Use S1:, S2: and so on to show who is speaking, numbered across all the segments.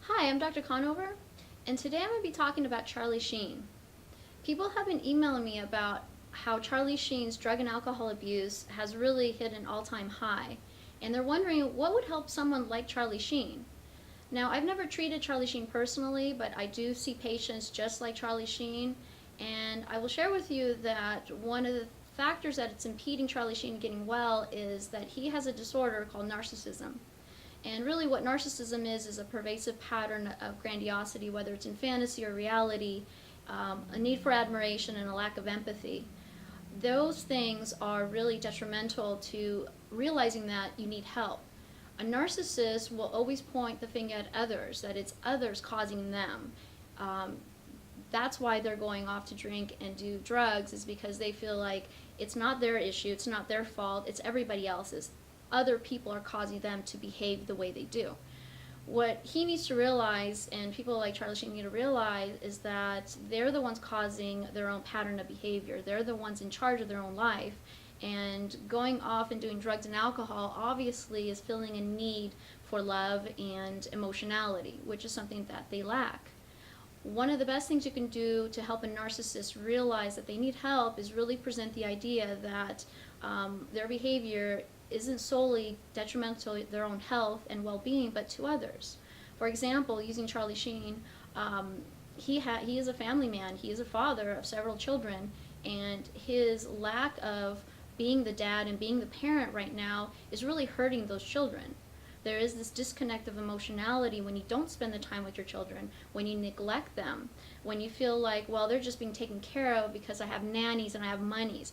S1: Hi, I'm Dr. Conover, and today I'm going to be talking about Charlie Sheen. People have been emailing me about how Charlie Sheen's drug and alcohol abuse has really hit an all-time high, and they're wondering what would help someone like Charlie Sheen. Now, I've never treated Charlie Sheen personally, but I do see patients just like Charlie Sheen, and I will share with you that one of the factors that it's impeding Charlie Sheen getting well is that he has a disorder called narcissism. And really what narcissism is a pervasive pattern of grandiosity, whether it's in fantasy or reality, a need for admiration and a lack of empathy. Those things are really detrimental to realizing that you need help. A narcissist will always point the finger at others, that it's others causing them. That's why they're going off to drink and do drugs, is because they feel like it's not their issue, it's not their fault, it's everybody else's. Other people are causing them to behave the way they do. What he needs to realize, and people like Charlie Sheen need to realize, is that they're the ones causing their own pattern of behavior. They're the ones in charge of their own life. And going off and doing drugs and alcohol obviously is filling a need for love and emotionality, which is something that they lack. One of the best things you can do to help a narcissist realize that they need help is really present the idea that their behavior isn't solely detrimental to their own health and well-being, but to others. For example, using Charlie Sheen, he is a family man. He is a father of several children, and his lack of being the dad and being the parent right now is really hurting those children. There is this disconnect of emotionality when you don't spend the time with your children, when you neglect them, when you feel like, well, they're just being taken care of because I have nannies and I have monies.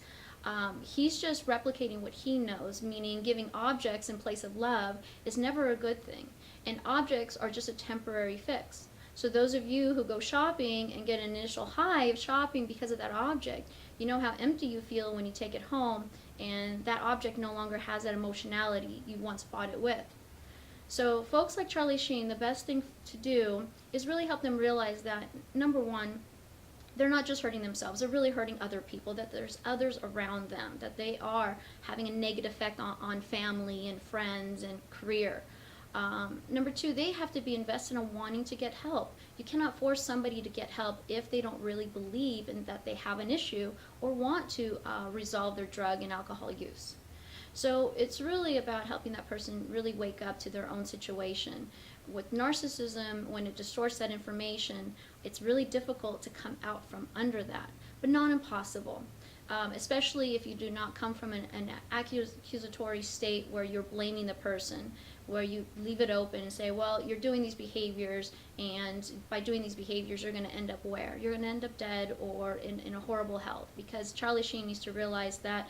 S1: He's just replicating what he knows, meaning giving objects in place of love is never a good thing. And objects are just a temporary fix. So those of you who go shopping and get an initial high of shopping because of that object, you know how empty you feel when you take it home and that object no longer has that emotionality you once bought it with. So folks like Charlie Sheen, the best thing to do is really help them realize that, number one, they're not just hurting themselves, they're really hurting other people, that there's others around them, that they are having a negative effect on family and friends and career. Number two, they have to be invested in wanting to get help. You cannot force somebody to get help if they don't really believe in that they have an issue or want to resolve their drug and alcohol use. So it's really about helping that person really wake up to their own situation. With narcissism, when it distorts that information, it's really difficult to come out from under that, but not impossible. Especially if you do not come from an accusatory state where you're blaming the person, where you leave it open and say, well, you're doing these behaviors, and by doing these behaviors, you're going to end up where? You're going to end up dead or in a horrible health. Because Charlie Sheen needs to realize that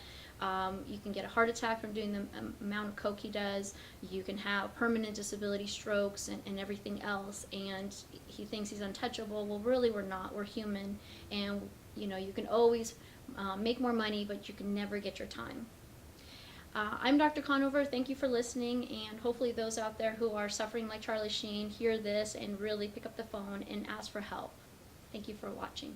S1: you can get a heart attack from doing the amount of coke he does. You can have permanent disability, strokes, and everything else. And he thinks he's untouchable. Well, really, we're not. We're human. And, you know, you can always make more money, but you can never get your time. I'm Dr. Conover. Thank you for listening. And hopefully those out there who are suffering like Charlie Sheen hear this and really pick up the phone and ask for help. Thank you for watching.